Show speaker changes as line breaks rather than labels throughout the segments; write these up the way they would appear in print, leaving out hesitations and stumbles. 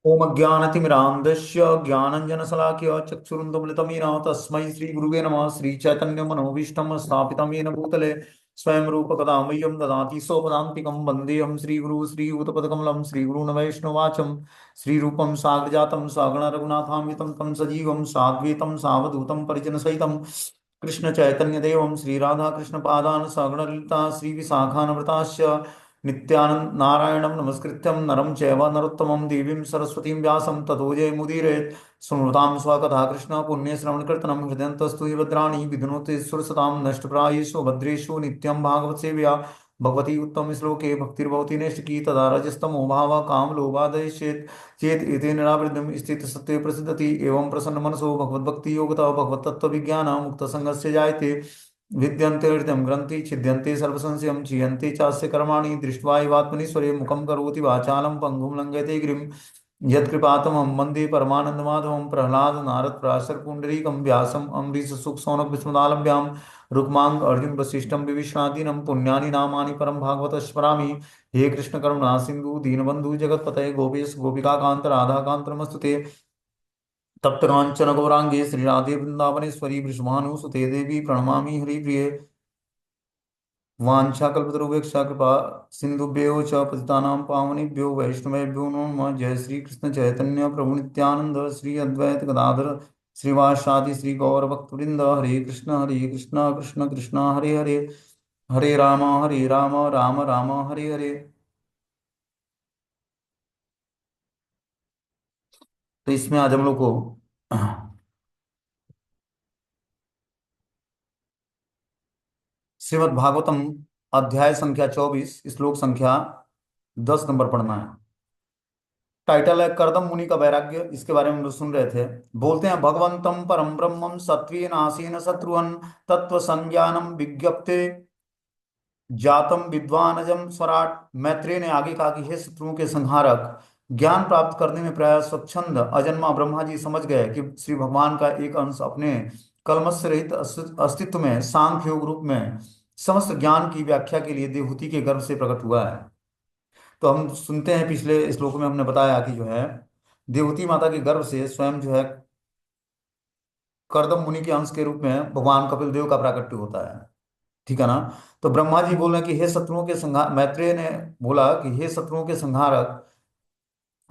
ओम अज्ञानतिमिरान्धस्य ज्ञानञ्जनशलाकया चक्षुरुन्मीलितं येन तस्मै श्रीगुरुवे नमः। श्रीचैतन्यमनोभीष्टं स्थापितं येन भूतले स्वयं रूप कदा मह्यं ददाति सोपदान्तिकं वन्देऽहं श्रीगुरु श्रीयुतपदकमलं श्रीगुरून् वैष्णवाचं श्रीरूपं साग्रजातं सागण रघुनाथान्वितं तं सजीवं साद्वैतं सावधूतं परिजनसहितं कृष्ण चैतन्य देवं श्रीराधा कृष्ण पादान सगण ललिता श्री विशाखान्विताश्च नित्यानंद नारायणं नमस्कृत्यं नरं चैव नरोत्तमं देवीं सरस्वतीं व्यासं ततो जयमुदीरयेत्। स्मृतां स्वकथा कृष्ण पुण्यश्रवणकीर्तनं हृदयन्तस्तु हि भद्राणि विधुनोति सुरसतां नष्टप्रायेषु भद्रेषु नित्यं भागवत सेव्या भगवती उत्तम श्लोके भक्तिर्भवति नैष्टिकी तदा रजस्तमो भाव काम लोभादयेत् चेत एतेन निरावृतं स्थित सत्ये प्रसिद्धति एवं प्रसन्न मनसो भगवद्भक्ति योगतः भगवत तत्व विज्ञान मुक्त संगस्य जायते विद्यन्ते हृदयं ग्रन्थि छिद्यन्ते सर्वसंशयं क्षीयन्ते चास्य कर्माणि दृष्ट्वा एवात्मनीश्वरे मुखं करोति वाचालं पङ्गुं लङ्घयते गिरिं यत्कृपातमं वन्दे परमानन्दमाधवं प्रह्लाद नारद पराशर पुण्डरीकं व्यासम् अम्बरीश सुख सौनक विस्मदालभ्यां रुक्मांग अर्जुन वसिष्ठं विभीषणादीनं पुण्यानि नामानि परं भागवत स्मरामि। हे कृष्ण करुणा सिंधु दीनबंधु जगतपतये गोपेश गोपिकाकांत राधाकांत नमस्तुते। तप्त कांचन गौरांगे श्री राधे वृंदावनेश्वरी वृषभानुसुते देवी प्रणमामि हरिप्रिये। वाञ्छाकल्पतरुभ्यश्च कृपा सिन्धुभ्यो च पतितानां पावनेभ्यो वैष्णवेभ्यो नमो नमः। जय श्री कृष्ण चैतन्य प्रभु नित्यानंद श्री अद्वैत गदाधर श्रीवासादि श्री गौर भक्तवृंद। हरे कृष्ण कृष्ण कृष्ण हरे हरे, हरे राम राम राम हरे हरे। तो इसमें आज हम लोग को श्रीमद् भागवतम अध्याय संख्या 24 श्लोक संख्या 10 नंबर पढ़ना है। टाइटल है करदम मुनि का वैराग्य। इसके बारे में हम लोग सुन रहे थे। बोलते हैं भगवंतम परम ब्रह्मम सत्वेन आसीन शत्रुअन तत्व संज्ञानम विज्ञप्ते जातम विद्वानजम स्वराट। मैत्रेय ने आगे कहा कि हे शत्रुओं के संहारक, ज्ञान प्राप्त करने में प्राय स्वच्छंद अजन्मा ब्रह्मा जी समझ गए कि श्री भगवान का एक अंश अपने कलमश से रहित अस्तित्व में सांख्य योग रूप में समस्त ज्ञान की व्याख्या के लिए देवहूति के गर्भ से प्रकट हुआ है। तो हम सुनते हैं, पिछले श्लोक में हमने बताया कि जो है देवहूति माता के गर्भ से स्वयं जो है करदम मुनि के अंश के रूप में भगवान कपिल देव का प्राकट्य होता है। ठीक है ना। तो ब्रह्मा जी बोल रहे हैं कि हे शत्रुओं के संहार, मैत्रेय ने बोला कि हे शत्रुओं के संहारक,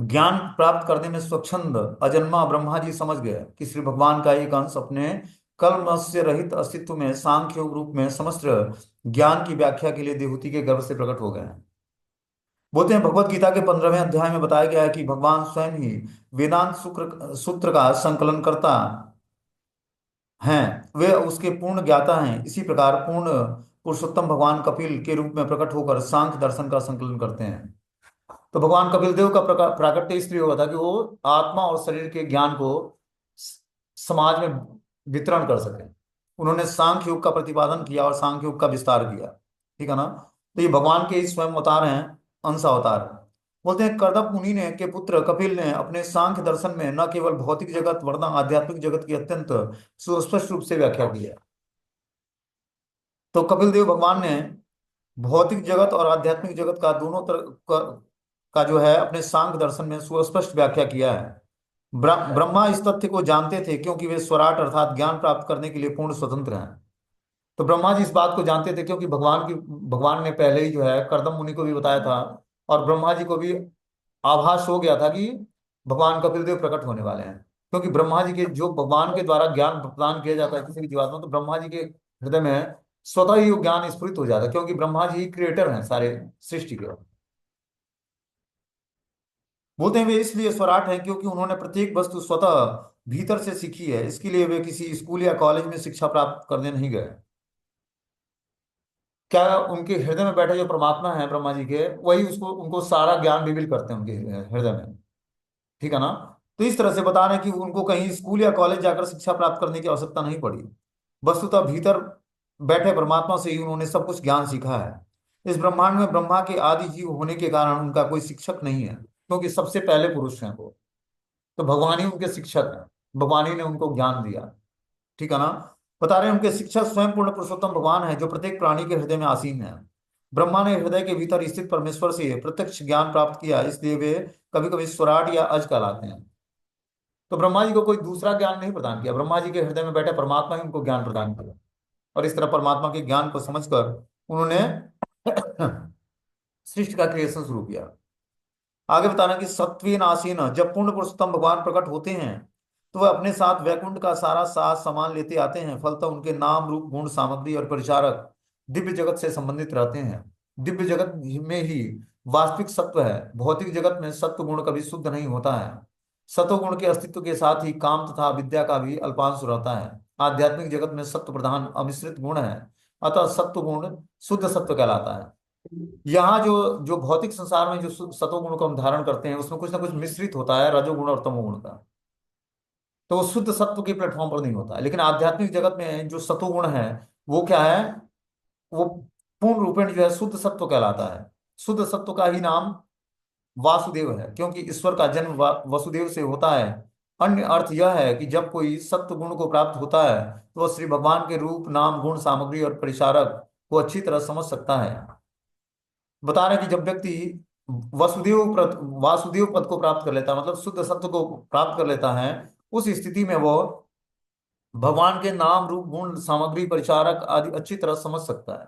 ज्ञान प्राप्त करने में स्वच्छंद अजन्मा ब्रह्मा जी समझ गए कि श्री भगवान का एक अंश अपने कल्म से रहित अस्तित्व में सांख्य योग रूप में समस्त ज्ञान की व्याख्या के लिए देवहूति के गर्भ से प्रकट हो गए हैं। बोलते हैं भगवत गीता के 15वें अध्याय में बताया गया है कि भगवान स्वयं ही वेदांत सूत्र का संकलन करता हैं। वे उसके पूर्ण ज्ञाता हैं। इसी प्रकार पूर्ण पुरुषोत्तम भगवान कपिल के रूप में प्रकट होकर सांख्य दर्शन का संकलन करते हैं। तो भगवान कपिल देव का प्राकट्य इसलिए हुआ था कि वो आत्मा और शरीर के ज्ञान को स- समाज में वितरण कर सके। उन्होंने सांख्य योग का प्रतिपादन किया और सांख्य योग का विस्तार किया। ठीक है ना। तो ये भगवान के ही स्वयं अवतार हैं, अंश अवतार हैं। बोलते हैं करदम मुनि ने के पुत्र कपिल ने अपने सांख्य दर्शन में न केवल भौतिक जगत वरना आध्यात्मिक जगत की अत्यंत सुस्पष्ट रूप से व्याख्या की है। तो कपिल देव भगवान ने भौतिक जगत और आध्यात्मिक जगत का दोनों तरह का जो है अपने सांख्य दर्शन में सुस्पष्ट व्याख्या किया है। ब्रह्मा इस तथ्य को जानते थे क्योंकि वे स्वराट अर्थात ज्ञान प्राप्त करने के लिए पूर्ण स्वतंत्र हैं। तो ब्रह्मा जी इस बात को जानते थे क्योंकि भगवान ने पहले ही जो है करदम मुनि को भी बताया था और ब्रह्मा जी को भी आभास हो गया था कि भगवान कपिल देव प्रकट होने वाले हैं। क्योंकि ब्रह्मा जी के जो भगवान के द्वारा ज्ञान प्रदान किया जाता है किसी भी जीवात्मा, तो ब्रह्मा जी के हृदय में स्वतः ही वो ज्ञान स्फुरित हो जाता है क्योंकि ब्रह्मा जी क्रिएटर हैं सारे सृष्टि के। बोलते हैं वे इसलिए स्वराट हैं क्योंकि उन्होंने प्रत्येक वस्तु स्वतः भीतर से सीखी है। इसके लिए वे किसी स्कूल या कॉलेज में शिक्षा प्राप्त करने नहीं गए। क्या उनके हृदय में बैठे जो परमात्मा है ब्रह्मा जी के, वही उसको उनको सारा ज्ञान रिवील करते हैं उनके हृदय में। ठीक है ना। तो इस तरह से बता रहे हैं कि उनको कहीं स्कूल या कॉलेज जाकर शिक्षा प्राप्त करने की आवश्यकता नहीं पड़ी। वस्तुतः भीतर बैठे परमात्मा से ही उन्होंने सब कुछ ज्ञान सीखा है। इस ब्रह्मांड में ब्रह्मा के आदि जीव होने के कारण उनका कोई शिक्षक नहीं है क्योंकि सबसे पहले पुरुष हैं वो। तो भगवान ही उनके शिक्षक हैं, भगवान ही ने उनको ज्ञान दिया। ठीक है ना। बता रहे हैं उनके शिक्षक स्वयं पूर्ण पुरुषोत्तम भगवान है जो प्रत्येक प्राणी के हृदय में आसीन है। ब्रह्मा ने हृदय के भीतर स्थित परमेश्वर से प्रत्यक्ष ज्ञान प्राप्त किया, इसलिए वे कभी कभी स्वराट या अज कहलाते हैं। तो ब्रह्मा जी को कोई दूसरा ज्ञान नहीं प्रदान किया, ब्रह्मा जी के हृदय में बैठे परमात्मा ही उनको ज्ञान प्रदान किया। और इस तरह परमात्मा के ज्ञान को समझकर उन्होंने सृष्टि का क्रिएशन शुरू किया। आगे बताना कि सत्वीन आसीन, जब पूर्ण पुरुषोत्तम भगवान प्रकट होते हैं तो वह अपने साथ वैकुंठ का सारा सामान लेते आते हैं। फलतः उनके नाम रूप गुण सामग्री और परिचारक दिव्य जगत से संबंधित रहते हैं। दिव्य जगत में ही वास्तविक सत्व है, भौतिक जगत में सत्व गुण कभी शुद्ध नहीं होता है। सत्व गुण के अस्तित्व के साथ ही काम तथा विद्या का भी अल्पांश रहता है। आध्यात्मिक जगत में सत्व प्रधान अमिश्रित गुण है, अतः सत्व गुण शुद्ध सत्व कहलाता है। यहाँ जो जो भौतिक संसार में जो सतोगुण को हम धारण करते हैं उसमें कुछ ना कुछ मिश्रित होता है रजोगुण और तमोगुण का, तो वो शुद्ध सत्व के प्लेटफॉर्म पर नहीं होता है। लेकिन आध्यात्मिक जगत में जो सतोगुण है वो क्या है, वो पूर्ण रूपेण जो है शुद्ध सत्व कहलाता है। शुद्ध सत्व का ही नाम वासुदेव है, क्योंकि ईश्वर का जन्म वसुदेव से होता है। अन्य अर्थ यह है कि जब कोई सत्व गुण को प्राप्त होता है तो वह श्री भगवान के रूप नाम गुण सामग्री और परिचारक को अच्छी तरह समझ सकता है। बता रहे हैं कि जब व्यक्ति वासुदेव पद को प्राप्त कर लेता है, मतलब शुद्ध सत्व को प्राप्त कर लेता है, उस स्थिति में वो भगवान के नाम रूप गुण सामग्री परिचारक आदि अच्छी तरह समझ सकता है।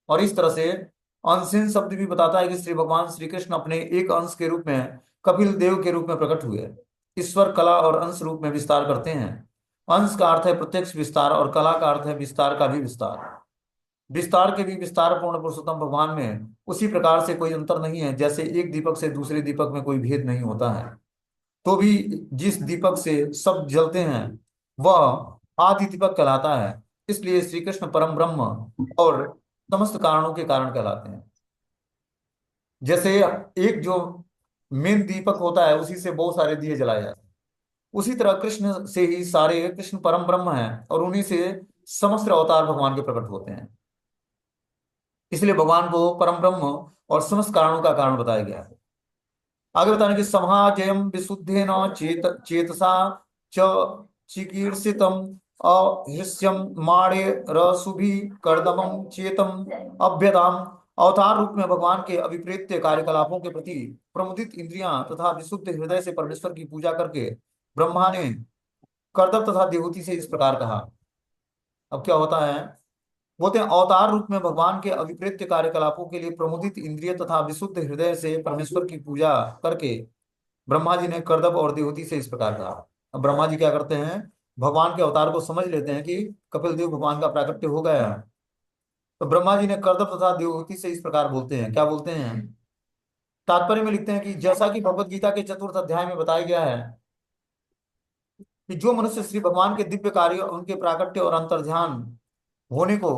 और इस तरह से अंशिन शब्द भी बताता है कि श्री भगवान श्री कृष्ण अपने एक अंश के रूप में कपिल देव के रूप में प्रकट हुए। ईश्वर कला और अंश रूप में विस्तार करते हैं। अंश का अर्थ है प्रत्यक्ष विस्तार और कला का अर्थ है विस्तार का भी विस्तार। विस्तार के भी विस्तार पूर्ण पुरुषोत्तम भगवान में उसी प्रकार से कोई अंतर नहीं है जैसे एक दीपक से दूसरे दीपक में कोई भेद नहीं होता है। तो भी जिस दीपक से सब जलते हैं वह आदि दीपक कहलाता है। इसलिए श्री कृष्ण परम ब्रह्म और समस्त कारणों के कारण कहलाते हैं। जैसे एक जो मेन दीपक होता है उसी से बहुत सारे दिए जलाए जाते हैं, उसी तरह कृष्ण से ही सारे, कृष्ण परम ब्रह्म है और उन्हीं से समस्त अवतार भगवान के प्रकट होते हैं। इसलिए भगवान को परम ब्रह्म और समस्त कारणों का कारण बताया गया है। आगे बताने की समाजयम विशुद्धेन चेतसा च चिकीर्षितम अहृष्यम माणे रसुभि कर्दमम चेतम अभ्यताम। अवतार रूप में भगवान के अभिप्रेत्य कार्यकलापों के प्रति प्रमुदित इंद्रियां तथा विशुद्ध हृदय से परमेश्वर की पूजा करके ब्रह्मा ने कर्दम तथा देवहूति से इस प्रकार कहा। अब क्या होता है, बोलते हैं अवतार रूप में भगवान के अभिप्रेत्य कार्यकलापों के लिए प्रमुदित इंद्रिय तथा विशुद्ध हृदय से परमेश्वर की पूजा करके ब्रह्मा जी ने कर्दम और देवहूति से इस प्रकार कहा। अब ब्रह्मा जी क्या करते हैं, भगवान के अवतार को समझ लेते हैं कि कपिल देव भगवान का प्राकट्य हो गया है। तो ब्रह्मा जी ने कर्दम तथा देवहूति से इस प्रकार बोलते हैं, क्या बोलते हैं, तात्पर्य में लिखते हैं कि जैसा कि भगवत गीता के चतुर्थ अध्याय में बताया गया है कि जो मनुष्य श्री भगवान के दिव्य कार्य उनके प्राकट्य और अंतर्ध्यान होने को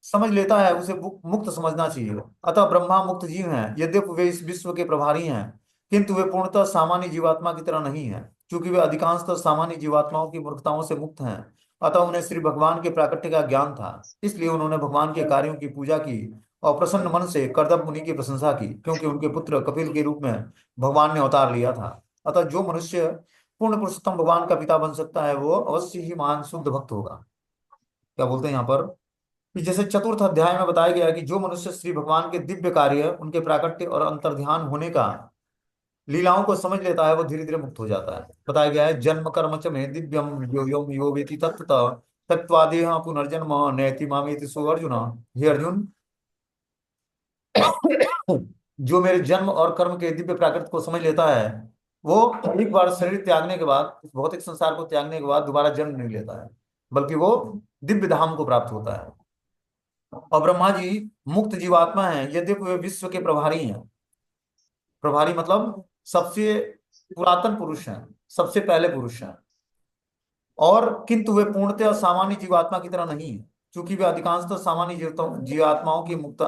समझ लेता है उसे मुक्त समझना चाहिए। अतः ब्रह्मा मुक्त जीव हैं, यद्यपि वे इस विश्व के प्रभारी हैं, किंतु वे पूर्णतः सामान्य जीवात्मा की तरह नहीं है। क्योंकि वे अधिकांशतः सामान्य जीवात्माओं की मूर्खताओं से मुक्त हैं, अतः उन्हें श्री भगवान के प्राकट्य का ज्ञान था। इसलिए उन्होंने भगवान के कार्यों की पूजा की और प्रसन्न मन से कर्दम मुनि की प्रशंसा की, क्योंकि उनके पुत्र कपिल के रूप में भगवान ने अवतार लिया था। अतः जो मनुष्य पूर्ण पुरुषोत्तम भगवान का पिता बन सकता है वो अवश्य ही महान शुद्ध भक्त होगा। क्या बोलते हैं यहाँ पर कि जैसे चतुर्थ अध्याय में बताया गया है कि जो मनुष्य श्री भगवान के दिव्य कार्य उनके प्राकट्य और अंतर्ध्यान होने का लीलाओं को समझ लेता है वो धीरे धीरे मुक्त हो जाता है। बताया गया है जन्म कर्म च में दिव्यम यो यो यो वेति तत्वतः तत्वादेह पुनर्जन्म नैति मामेति सो अर्जुन। हे अर्जुन, जो मेरे जन्म और कर्म के दिव्य प्राकृत को समझ लेता है वो एक बार शरीर त्यागने के बाद, इस भौतिक संसार को त्यागने के बाद दोबारा जन्म नहीं लेता है, बल्कि वो दिव्य धाम को प्राप्त होता है। और ब्रह्मा जी मुक्त जीवात्मा हैं, यद्यपि वे विश्व के प्रभारी हैं। प्रभारी मतलब सबसे पुरातन पुरुष हैं, सबसे पहले पुरुष हैं, और किंतु वे पूर्णतः सामान्य जीवात्मा की तरह नहीं है। क्योंकि वे अधिकांशतः सामान्य जीवात्माओं की मुक्त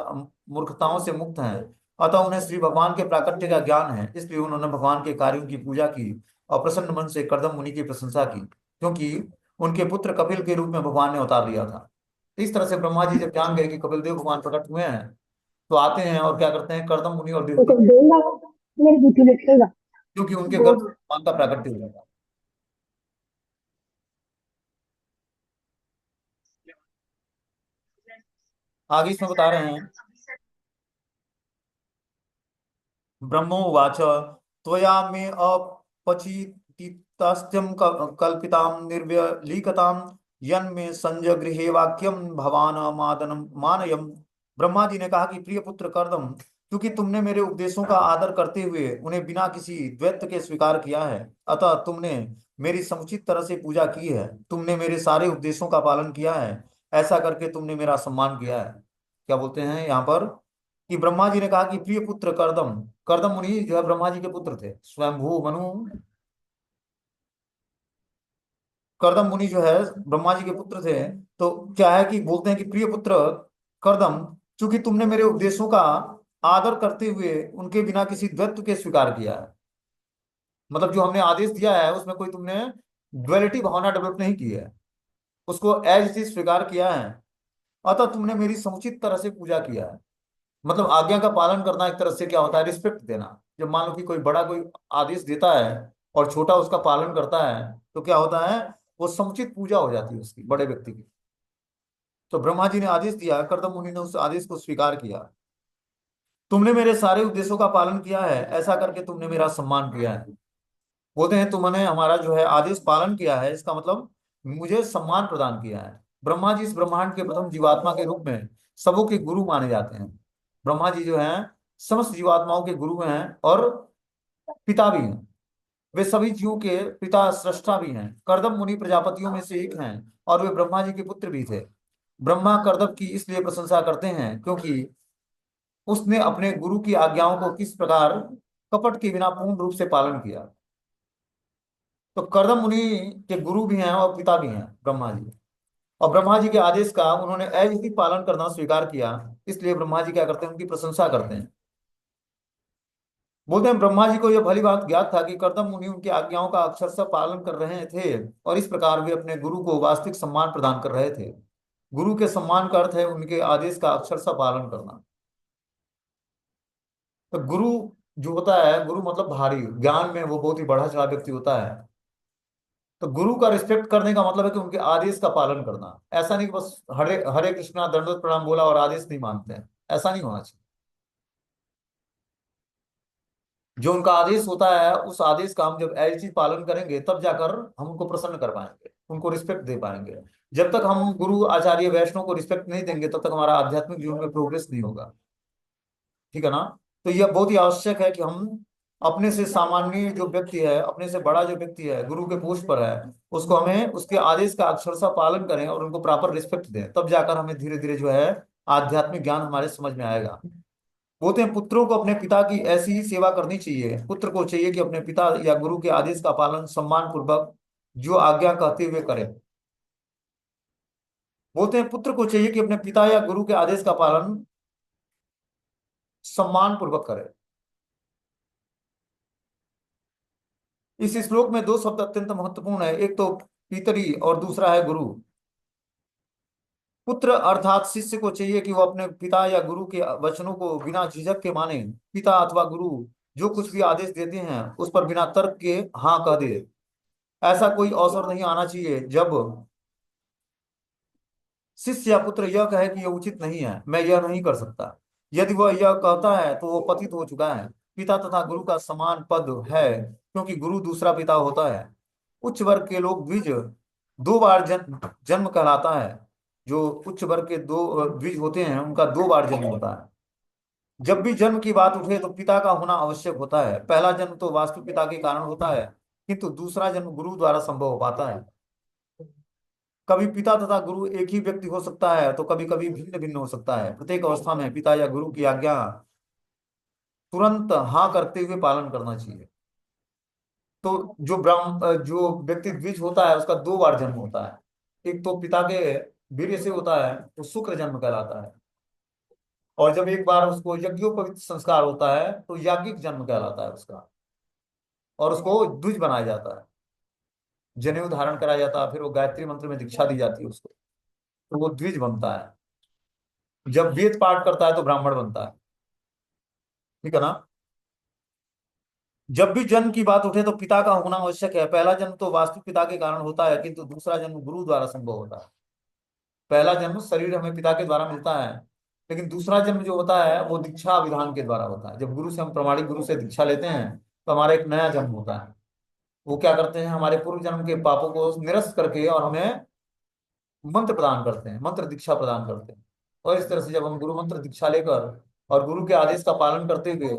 मूर्खताओं से मुक्त हैं, अतः उन्हें श्री भगवान के प्राकट्य का ज्ञान है। इसलिए उन्होंने भगवान के कार्यों की पूजा की और प्रसन्न मन से कर्दम मुनि की प्रशंसा की, क्योंकि उनके पुत्र कपिल के रूप में भगवान ने अवतार लिया था। इस तरह से ब्रह्मा जी जब जान गए कि कपिल देव भगवान प्रकट हुए हैं तो आते हैं और क्या करते हैं, कर्दम मुनि और
तो
देवहूति,
कुछ बोलना मेरी बुद्धि लिखेगा
क्योंकि उनके गर्भ से
बोल।
भगवान का प्राकट्य हुआ था। आगे इसमें बता रहे हैं ब्रह्मोवाच त्वया मे अपचितितस्त्यं कल्पितां निर्व्यलीकतां यन्मे संजगृहे वाक्यम भवान मादनम मानयम। ब्रह्मा जी ने कहा कि प्रिय पुत्र कर्दम, क्योंकि तुमने मेरे उपदेशों का आदर करते हुए उन्हें बिना किसी द्वैत के स्वीकार किया है, अतः तुमने मेरी समुचित तरह से पूजा की है, तुमने मेरे सारे उपदेशों का पालन किया है, ऐसा करके तुमने मेरा सम्मान किया है। क्या बोलते हैं यहाँ पर कि ब्रह्मा जी ने कहा कि प्रिय पुत्र कर्दम, कर्दम मुनि जो है ब्रह्मा जी के पुत्र थे, स्वयंभू मनु कर्दम मुनि जो है ब्रह्मा जी के पुत्र थे। तो क्या है कि बोलते हैं कि प्रिय पुत्र कर्दम, चूंकि तुमने मेरे उपदेशों का आदर करते हुए उनके बिना किसी द्वैत के स्वीकार किया है, मतलब जो हमने आदेश दिया है उसमें कोई तुमने ड्युअलिटी भावना डेवलप नहीं की है, उसको एज इट इज स्वीकार किया है, अतः तुमने मेरी समुचित तरह से पूजा किया है। मतलब आज्ञा का पालन करना एक तरह से क्या होता है, रिस्पेक्ट देना। जब मान लो कि कोई बड़ा कोई आदेश देता है और छोटा उसका पालन करता है, तो क्या होता है, वो समुचित पूजा हो जाती है उसकी, बड़े व्यक्ति की। तो ब्रह्मा जी ने आदेश दिया, कर्दम मुनि ने उस आदेश को स्वीकार किया। तुमने मेरे सारे उद्देश्यों का पालन किया है, ऐसा करके तुमने मेरा सम्मान किया है। बोलते हैं तुमने हमारा जो है आदेश पालन किया है, इसका मतलब मुझे सम्मान प्रदान किया है। ब्रह्मा जी इस ब्रह्मांड के प्रथम जीवात्मा के रूप में सबों के गुरु माने जाते हैं। ब्रह्मा जी जो हैं समस्त जीवात्माओं के गुरु हैं और पिता भी हैं। वे सभी जीवों के पिता सृष्टा भी हैं। कर्दम मुनि प्रजापतियों में से एक हैं और वे ब्रह्मा जी के पुत्र भी थे। ब्रह्मा कर्दम की इसलिए प्रशंसा करते हैं क्योंकि उसने अपने गुरु की आज्ञाओं को किस प्रकार कपट के बिना पूर्ण रूप से पालन किया। तो कर्दम मुनि के गुरु भी हैं और पिता भी हैं ब्रह्मा जी, और ब्रह्मा जी के आदेश का उन्होंने अविधि पालन करना स्वीकार किया। इसलिए ब्रह्मा जी क्या करते हैं, उनकी प्रशंसा करते हैं। बोलते हैं ब्रह्मा जी को यह भली बात ज्ञात था कि कर्दम मुनि उनकी आज्ञाओं का अक्षरशः पालन कर रहे थे, और इस प्रकार वे अपने गुरु को वास्तविक सम्मान प्रदान कर रहे थे। गुरु के सम्मान का अर्थ है उनके आदेश का अक्षरशः पालन करना। तो गुरु जो होता है, गुरु मतलब भारी ज्ञान में वो बहुत ही बढ़ा चढ़ा व्यक्ति होता है। तो गुरु का रिस्पेक्ट करने का मतलब है कि उनके आदेश का पालन करना। ऐसा नहीं कि बस हरे हरे कृष्णा दंडवत प्रणाम बोला और आदेश नहीं मानते हैं, ऐसा नहीं होना चाहिए। जो उनका आदेश होता है उस आदेश का हम जब ऐसी पालन करेंगे तब जाकर हम उनको प्रसन्न कर पाएंगे, उनको रिस्पेक्ट दे पाएंगे। जब तक हम गुरु आचार्य वैष्णव को रिस्पेक्ट नहीं देंगे तब तक हमारा आध्यात्मिक जीवन में प्रोग्रेस नहीं होगा। ठीक है ना। तो यह बहुत ही आवश्यक है कि हम अपने से सामान्य जो व्यक्ति है, अपने से बड़ा जो व्यक्ति है, गुरु के पोस्ट पर है, उसको हमें उसके आदेश का अक्षरशः पालन करें और उनको प्रॉपर रिस्पेक्ट दें, तब जाकर हमें धीरे धीरे जो है आध्यात्मिक ज्ञान हमारे समझ में आएगा। बोलते हैं पुत्रों को अपने पिता की ऐसी ही सेवा करनी चाहिए। पुत्र को चाहिए कि अपने पिता या गुरु के आदेश का पालन सम्मान पूर्वक जो आज्ञा कहते हुए करे। बोलते हैं पुत्र को चाहिए कि अपने पिता या गुरु के आदेश का पालन सम्मान पूर्वक करे। इस श्लोक में दो शब्द अत्यंत महत्वपूर्ण है, एक तो पितरी और दूसरा है गुरु। पुत्र अर्थात शिष्य को चाहिए कि वो अपने पिता या गुरु के वचनों को बिना झिझक के माने। पिता अथवा गुरु जो कुछ भी आदेश देते हैं उस पर बिना तर्क के हाँ कह दे। ऐसा कोई अवसर नहीं आना चाहिए जब शिष्य या पुत्र यह कहे कि यह उचित नहीं है, मैं यह नहीं कर सकता। यदि वह यह कहता है तो वो पतित हो चुका है। पिता तथा गुरु का समान पद है, क्योंकि गुरु दूसरा पिता होता है। उच्च वर्ग के लोग द्विज दो बार जन्म कहलाता है। जो उच्च वर्ग के दो द्विज होते हैं उनका दो बार जन्म होता है। जब भी जन्म की बात उठे तो पिता का होना आवश्यक होता है। पहला जन्म तो वास्तु पिता के कारण होता है, किंतु दूसरा जन्म गुरु द्वारा संभव हो पाता है। कभी पिता तथा गुरु एक ही व्यक्ति हो सकता है तो कभी कभी भिन्न भिन्न हो सकता है। प्रत्येक अवस्था में पिता या गुरु की आज्ञा तुरंत हाँ करते हुए पालन करना चाहिए। तो जो व्यक्ति द्विज होता है उसका दो बार जन्म होता है। एक तो पिता के वीर्य से होता है, वो शुक्र जन्म कहलाता है। और जब एक बार उसको यज्ञोपवीत संस्कार होता है तो याज्ञिक जन्म कहलाता है उसका, और उसको द्विज बनाया जाता है। जनेऊ धारण कराया जाता है, फिर वो गायत्री मंत्र में दीक्षा दी जाती है उसको, तो वो द्विज बनता है। जब वेद पाठ करता है तो ब्राह्मण बनता है। ठीक है ना। जब भी जन्म की बात उठे तो पिता का होना आवश्यक है। पहला जन्म तो वास्तु पिता के कारण होता है, किंतु दूसरा जन्म गुरु द्वारा संभव होता है। पहला जन्म शरीर हमें पिता के द्वारा मिलता है, लेकिन दूसरा जन्म जो होता है वो दीक्षा विधान के द्वारा होता है। जब गुरु से हम प्रामाणिक गुरु से दीक्षा लेते हैं तो हमारा एक नया जन्म होता है। वो क्या करते हैं, हमारे पूर्व जन्म के पापों को निरस्त करके और हमें मंत्र प्रदान करते हैं, मंत्र दीक्षा प्रदान करते हैं। और इस तरह से जब हम गुरु मंत्र दीक्षा लेकर और गुरु के आदेश का पालन करते हुए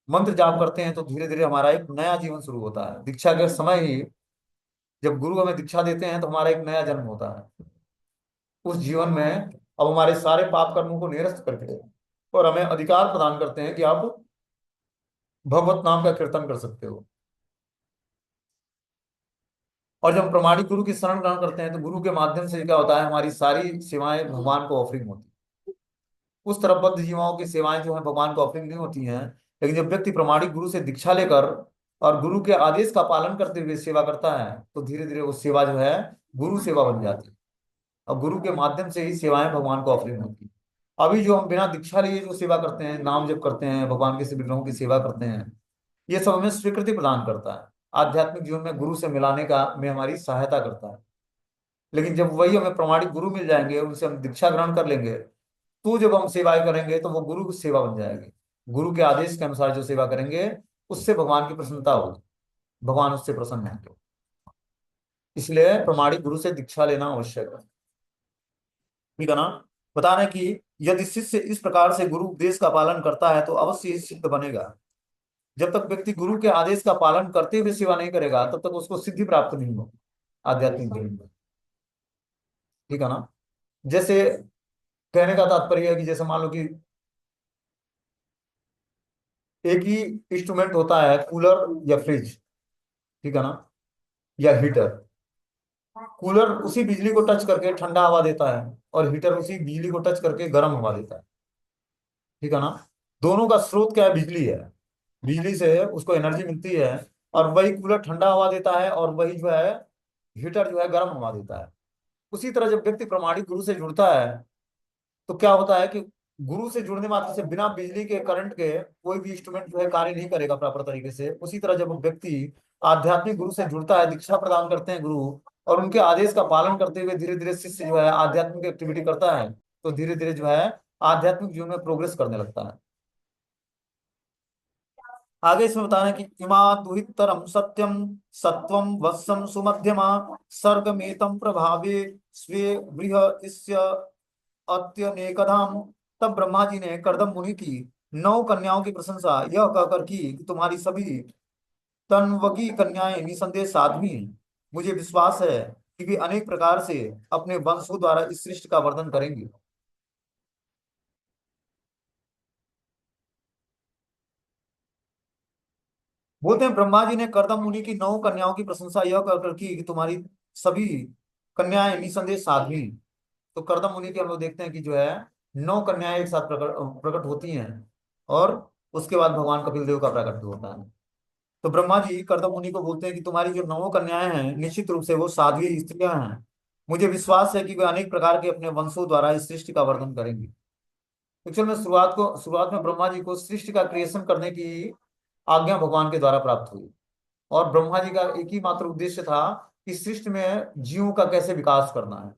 मंत्र जाप करते हैं तो धीरे धीरे हमारा एक नया जीवन शुरू होता है। दीक्षा के समय ही जब गुरु हमें दीक्षा देते हैं तो हमारा एक नया जन्म होता है। उस जीवन में अब हमारे सारे पाप कर्मों को निरस्त करके और हमें अधिकार प्रदान करते हैं कि आप भगवत नाम का कीर्तन कर सकते हो। और जब प्रमाणिक गुरु की शरण ग्रहण करते हैं तो गुरु के माध्यम से क्या होता है, हमारी सारी सेवाएं भगवान को ऑफरिंग होती है। उस तरह बद्ध जीवाओं की सेवाएं जो है भगवान को ऑफरिंग नहीं होती हैं। लेकिन जब व्यक्ति प्रमाणिक गुरु से दीक्षा लेकर और गुरु के आदेश का पालन करते हुए सेवा करता है तो धीरे धीरे वो सेवा जो है गुरु सेवा बन जाती है। और गुरु के माध्यम से ही सेवाएं भगवान को ऑफरिंग होती है। अभी जो हम बिना दीक्षा लिए जो सेवा करते हैं, नाम जप करते हैं, भगवान के विग्रहों की सेवा करते हैं, ये सब हमें स्वीकृति प्रदान करता है, आध्यात्मिक जीवन में गुरु से मिलाने का में हमारी सहायता करता है। लेकिन जब वही हमें प्रमाणिक गुरु मिल जाएंगे, उनसे हम दीक्षा ग्रहण कर लेंगे, तो जब हम सेवाएं करेंगे तो वो गुरु की सेवा बन जाएगी। गुरु के आदेश के अनुसार जो सेवा करेंगे उससे भगवान की प्रसन्नता होगी, भगवान उससे प्रसन्न होंगे। इसलिए प्रमाणिक गुरु से दीक्षा लेना आवश्यक है। ठीक है ना। बता रहे हैं कि यदि शिष्य इस प्रकार से गुरु उपदेश का पालन करता है तो अवश्य ही सिद्ध बनेगा। जब तक व्यक्ति गुरु के आदेश का पालन करते हुए सेवा नहीं करेगा तब तक उसको सिद्धि प्राप्त नहीं होगी आध्यात्मिक जीवन में। ठीक है ना। जैसे कहने का तात्पर्य है कि जैसे मान लो कि एक ही इंस्ट्रूमेंट होता है, कूलर या फ्रिज, ठीक है ना, या हीटर। कूलर उसी बिजली को टच करके ठंडा हवा देता है और हीटर उसी बिजली को टच करके गर्म हवा देता है। ठीक है ना। दोनों का स्रोत क्या है, बिजली है। बिजली से उसको एनर्जी मिलती है और वही कूलर ठंडा हवा देता है और वही जो है हीटर जो है गर्म हवा देता है। उसी तरह जब व्यक्ति प्रमाणिक गुरु से जुड़ता है तो क्या होता है कि गुरु से जुड़ने मात्र से बिना बिजली के करंट के कोई भी इंस्ट्रूमेंट जो है कार्य नहीं करेगा प्रॉपर तरीके से। उसी तरह जब व्यक्ति आध्यात्मिक गुरु से जुड़ता है, दीक्षा प्रदान करते हैं गुरु, और उनके आदेश का पालन करते हुए धीरे धीरे शिष्य जो है आध्यात्मिक एक्टिविटी करता है तो धीरे धीरे जो है आध्यात्मिक जीवन में प्रोग्रेस करने लगता है। आगे इसमें बता रहे हैं कि इमा दुहितरम सत्यम सत्वम वत्सम सुमध्यमा सर्गमेतम प्रभावे स्वे गृह इस्य अत्यनेकधाम। तब ब्रह्मा जी ने कर्दम मुनि की 9 कन्याओं की प्रशंसा यह कहकर की कि तुम्हारी सभी तन्वगी कन्याएं निसंदेह साध्वी हैं। मुझे विश्वास है कि वे अनेक प्रकार से अपने वंशों द्वारा इस सृष्टि का वर्णन करेंगी। बोलते हैं ब्रह्मा जी ने कर्दम मुनि की 9 कन्याओं की प्रशंसा यह कहकर की कि तुम्हारी सभी कन्याएं निसंदेह साध्वी हैं। तो कर्दम मुनि की हम लोग देखते हैं कि जो है 9 कन्याएं एक साथ प्रकट प्रकट होती हैं और उसके बाद भगवान कपिल देव का प्राकट्य होता है। तो ब्रह्मा जी कर्दम मुनि को बोलते हैं कि तुम्हारी जो 9 कन्याएं हैं निश्चित रूप से वो साध्वी स्त्रियां हैं। मुझे विश्वास है कि वे अनेक प्रकार के अपने वंशों द्वारा इस सृष्टि का वर्णन करेंगी। एक्चुअल में शुरुआत में ब्रह्मा जी को सृष्टि का क्रिएशन करने की आज्ञा भगवान के द्वारा प्राप्त हुई। और ब्रह्मा जी का एक ही मात्र उद्देश्य था कि सृष्टि में जीवों का कैसे विकास करना है।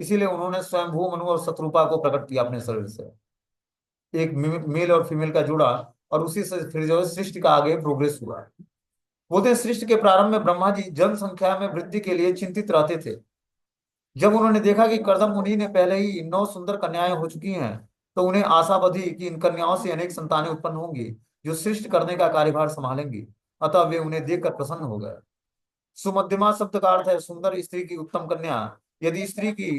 इसीलिए उन्होंने स्वयंभू मनु और शत्रुपा को प्रकट किया अपने शरीर से, एक मेल और फीमेल का जोड़ा। और उसी से फिर जो है सृष्टि का आगे प्रोग्रेस हुआ। बोलते हैं सृष्टि के प्रारंभ में ब्रह्मा जी जनसंख्या में वृद्धि के लिए चिंतित रहते थे। जब उन्होंने देखा कि कर्दम मुनि ने पहले ही 9 सुंदर कन्याएं हो चुकी हैं तो उन्हें आशा बधी कि इन कन्याओं से अनेक संतानें उत्पन्न होंगी जो सृष्टि करने का कार्यभार संभालेंगी। अतः वे उन्हें देखकर प्रसन्न हो गए। सुमध्यमा शब्द का अर्थ है सुंदर स्त्री की उत्तम कन्या। यदि स्त्री की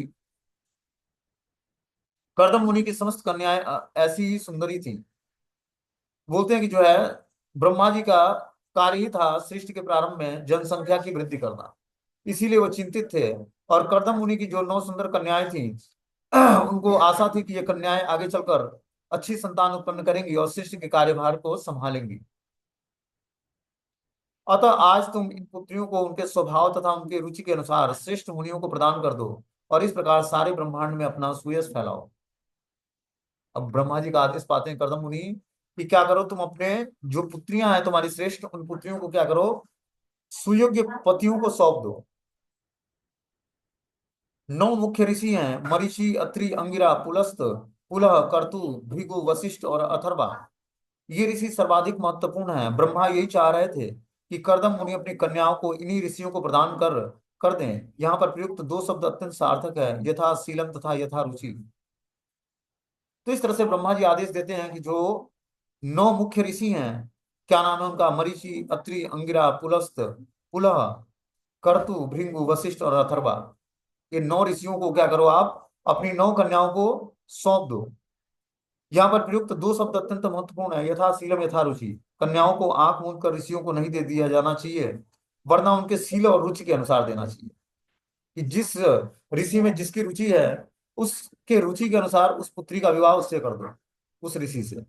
कर्दम मुनि की समस्त कन्याएं ऐसी ही सुंदरी थी। बोलते हैं कि जो है ब्रह्मा जी का कार्य ही था सृष्टि के प्रारंभ में जनसंख्या की वृद्धि करना। इसीलिए वो चिंतित थे। और कर्दम मुनि की जो 9 सुंदर कन्याएं थी उनको आशा थी कि ये कन्याएं आगे चलकर अच्छी संतान उत्पन्न करेंगी और सृष्टि के कार्यभार को संभालेंगी। अतः आज तुम इन पुत्रियों को उनके स्वभाव तथा उनके रुचि के अनुसार श्रेष्ठ मुनियों को प्रदान कर दो और इस प्रकार सारे ब्रह्मांड में अपना सुयश फैलाओ। अब ब्रह्मा जी का आदेश पाते हैं कर्दम मुनि कि क्या करो, तुम अपने जो पुत्रियां हैं तुम्हारी श्रेष्ठ, उन पुत्रियों को क्या करो, सुयोग्य पतियों को सौंप दो। 9 मुख्य ऋषि हैं, मरीचि, अत्रि, अंगिरा, पुलस्त, पुलह, कर्तु, भृगु, वशिष्ठ और अथर्वा। ये ऋषि सर्वाधिक महत्वपूर्ण हैं। ब्रह्मा यही चाह रहे थे कि कर्दम मुनि अपनी कन्याओं को इन्हीं ऋषियों को प्रदान कर दें। यहाँ पर प्रयुक्त दो शब्द अत्यंत सार्थक है, यथा शीलम तथा यथा रुचि। तो इस तरह से ब्रह्मा जी आदेश देते हैं कि जो 9 मुख्य ऋषि हैं, क्या नाम है उनका, मरीचि, अत्रि, अंगिरा, पुलस्त, पुलह, कर्तु, भृंगु, वशिष्ठ और अथर्वा। ये 9 ऋषियों को क्या करो, आप अपनी 9 कन्याओं को सौंप दो। यहाँ पर प्रयुक्त दो शब्द अत्यंत महत्वपूर्ण है, यथा शीलम यथा रुचि। कन्याओं को आंख मूंद कर ऋषियों को नहीं दे दिया जाना चाहिए, वरना उनके शील और रुचि के अनुसार देना चाहिए। कि जिस ऋषि में जिसकी रुचि है, उसके रुचि के अनुसार उस पुत्री का विवाह उससे कर दो, उस ऋषि से।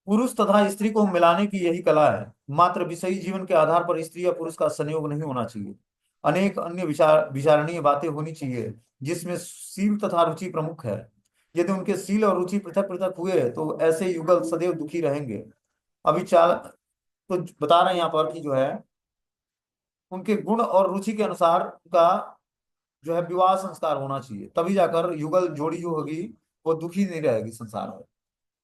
पुरुष तथा स्त्री को मिलाने की यही कला है। मात्र विषयी जीवन के आधार पर स्त्री या पुरुष का संयोग नहीं होना चाहिए। अनेक अन्य विचारणीय बातें होनी चाहिए, जिसमें शील तथा रुचि प्रमुख है। यदि उनके शील और रुचि पृथक पृथक हुए तो ऐसे युगल सदैव दुखी रहेंगे। अभी चाल तो बता रहे हैं यहाँ पर कि जो है उनके गुण और रुचि के अनुसार उनका जो है विवाह संस्कार होना चाहिए, तभी जाकर युगल जोड़ी जो होगी वो दुखी नहीं रहेगी संसार में।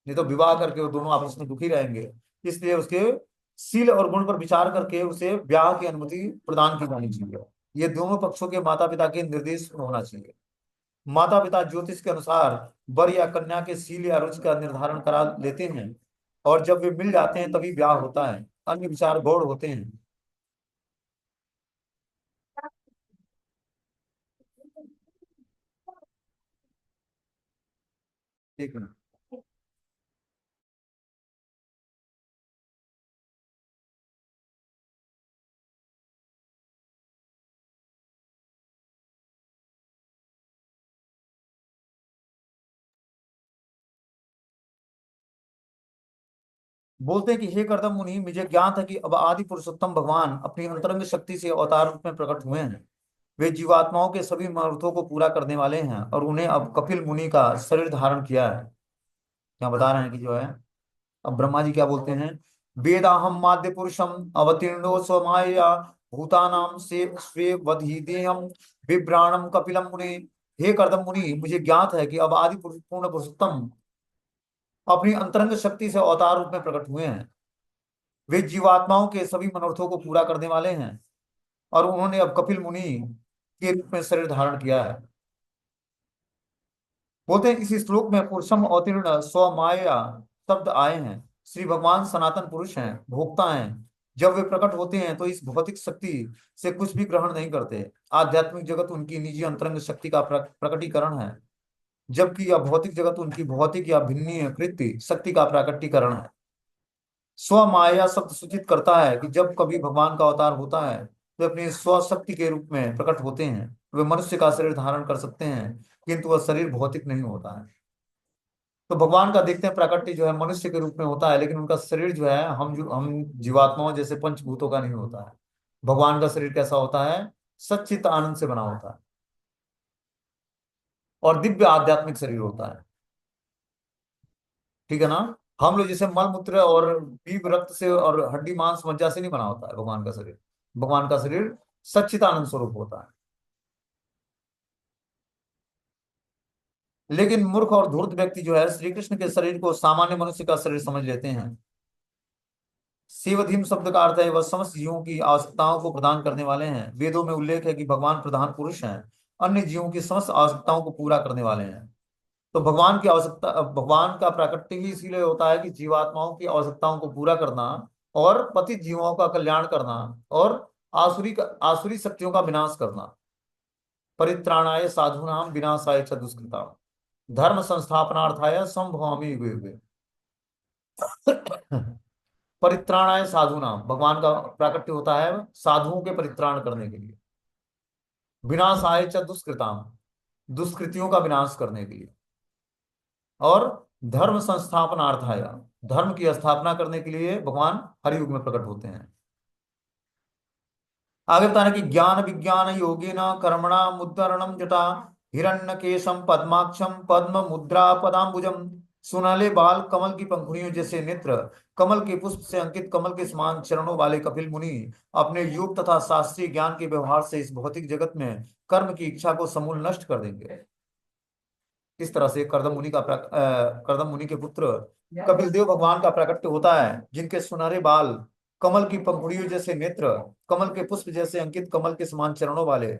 नहीं तो विवाह करके वो दोनों आपस में दुखी रहेंगे। इसलिए उसके शील और गुण पर विचार करके उसे ब्याह की अनुमति प्रदान की जानी चाहिए। ये दोनों पक्षों के माता पिता के निर्देश होना चाहिए। माता पिता ज्योतिष के अनुसार वर या कन्या के शील या रुचि का निर्धारण करा लेते हैं, और जब वे मिल जाते हैं तभी ब्याह होता है। अन्य विचार गौड़ होते हैं। ठीक है। बोलते हैं कि हे कर्दम मुनि, मुझे ज्ञात है कि अब आदि पुरुषोत्तम भगवान अपनी अंतरंग शक्ति से अवतार रूप में प्रकट हुए हैं। वे जीवात्माओं के सभी मनोरथों को पूरा करने वाले हैं, और उन्हें अब कपिल मुनि का शरीर धारण किया है। क्या बता रहे हैं कि जो है, अब ब्रह्मा जी क्या बोलते हैं, वेदाहम माद्य पुरुषम अवतीर्णो स्वमाया भूतानाम से स्वे वधीदेयम विभ्राणम कपिलम मुने। हे कर्दम मुनि, मुझे ज्ञात है कि अब आदि पूर्ण पुरुषोत्तम अपनी अंतरंग शक्ति से अवतार रूप में प्रकट हुए हैं। वे जीवात्माओं के सभी मनोरथों को पूरा करने वाले हैं, और उन्होंने अब कपिल मुनि के रूप में शरीर धारण किया है। बोलते हैं इस श्लोक में पुरुषम अवतीर्ण स्वमाया शब्द आए हैं। श्री भगवान सनातन पुरुष हैं, भोक्ता हैं। जब वे प्रकट होते हैं तो इस भौतिक शक्ति से कुछ भी ग्रहण नहीं करते। आध्यात्मिक जगत उनकी निजी अंतरंग शक्ति का प्रकटीकरण है, जबकि यह भौतिक जगत उनकी भौतिक या भिन्नीय कृत्य शक्ति का प्राकटीकरण है। स्व माया शब्द सूचित करता है कि जब कभी भगवान का अवतार होता है तो अपनी स्व शक्ति के रूप में प्रकट होते हैं। वे मनुष्य का शरीर धारण कर सकते हैं, किंतु वह शरीर भौतिक नहीं होता है। तो भगवान का देखते हैं प्राकट्य जो है मनुष्य के रूप में होता है, लेकिन उनका शरीर जो है हम जीवात्माओं जैसे पंचभूतों का नहीं होता है। भगवान का शरीर कैसा होता है, सच्चित आनंद से बना होता है, और दिव्य आध्यात्मिक शरीर होता है। ठीक है ना। हम लोग जैसे मल मूत्र और पीप रक्त से और हड्डी मांस मज्जा से नहीं बना होता है भगवान का शरीर। भगवान का शरीर सच्चिदानंद स्वरूप होता है। लेकिन मूर्ख और धूर्त व्यक्ति जो है श्री कृष्ण के शरीर को सामान्य मनुष्य का शरीर समझ लेते हैं। शिवधीम शब्द का अर्थ है वह समस्त जीवों की आवश्यकताओं को प्रदान करने वाले हैं। वेदों में उल्लेख है कि भगवान प्रधान पुरुष हैं, अन्य जीवों की समस्त आवश्यकताओं को पूरा करने वाले हैं। तो भगवान की आवश्यकता, भगवान का प्राकट्य ही इसीलिए होता है कि जीवात्माओं की आवश्यकताओं को पूरा करना, और पतित जीवों का कल्याण करना, और आसुरी शक्तियों का विनाश करना। परित्राणाय साधूनाम विनाशाय च दुष्कृताम धर्म संस्थापनार्थाय संभवामि युगे युगे। परित्राणाय साधूनाम, भगवान का प्राकट्य होता है साधुओं के परित्राण करने के लिए। विनाशाय च दुष्कृताम, दुष्कृतियों का विनाश करने के लिए। और धर्म संस्थापनार्थाय, धर्म की स्थापना करने के लिए भगवान हर युग में प्रकट होते हैं। आगे बताना कि ज्ञान विज्ञान योगेन कर्मणा मुद्रणम जटा हिरण्यकेशम पद्माक्षम पद्म मुद्रा पदाम्बुजम सुनाले बाल, कमल की पंखुड़ियों जैसे नेत्र, कमल के पुष्प से अंकित कमल के समान चरणों वाले कपिल मुनि अपने योग तथा शास्त्रीय ज्ञान के व्यवहार से इस भौतिक जगत में कर्म की इच्छा को समूल नष्ट कर देंगे। इस तरह से कर्दम मुनि के पुत्र कपिल देव भगवान का प्राकट्य होता है, जिनके सुनहरे बाल, कमल की पंखुड़ियों जैसे नेत्र, कमल के पुष्प जैसे अंकित कमल के समान चरणों वाले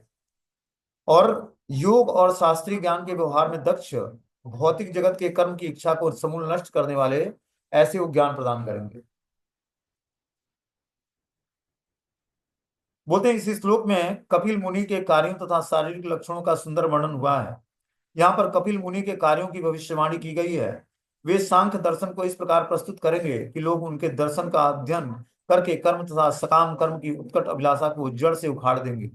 और योग और शास्त्रीय ज्ञान के व्यवहार में दक्ष, भौतिक जगत के कर्म की इच्छा को समूल नष्ट करने वाले ऐसे वो ज्ञान प्रदान करेंगे। बोलते हैं इस श्लोक में कपिल मुनि के कार्यों तथा शारीरिक लक्षणों का सुंदर वर्णन हुआ है। यहाँ पर कपिल मुनि के कार्यों की भविष्यवाणी की गई है। वे सांख्य दर्शन को इस प्रकार प्रस्तुत करेंगे कि लोग उनके दर्शन का अध्ययन करके कर्म तथा सकाम कर्म की उत्कट अभिलाषा को जड़ से उखाड़ देंगे।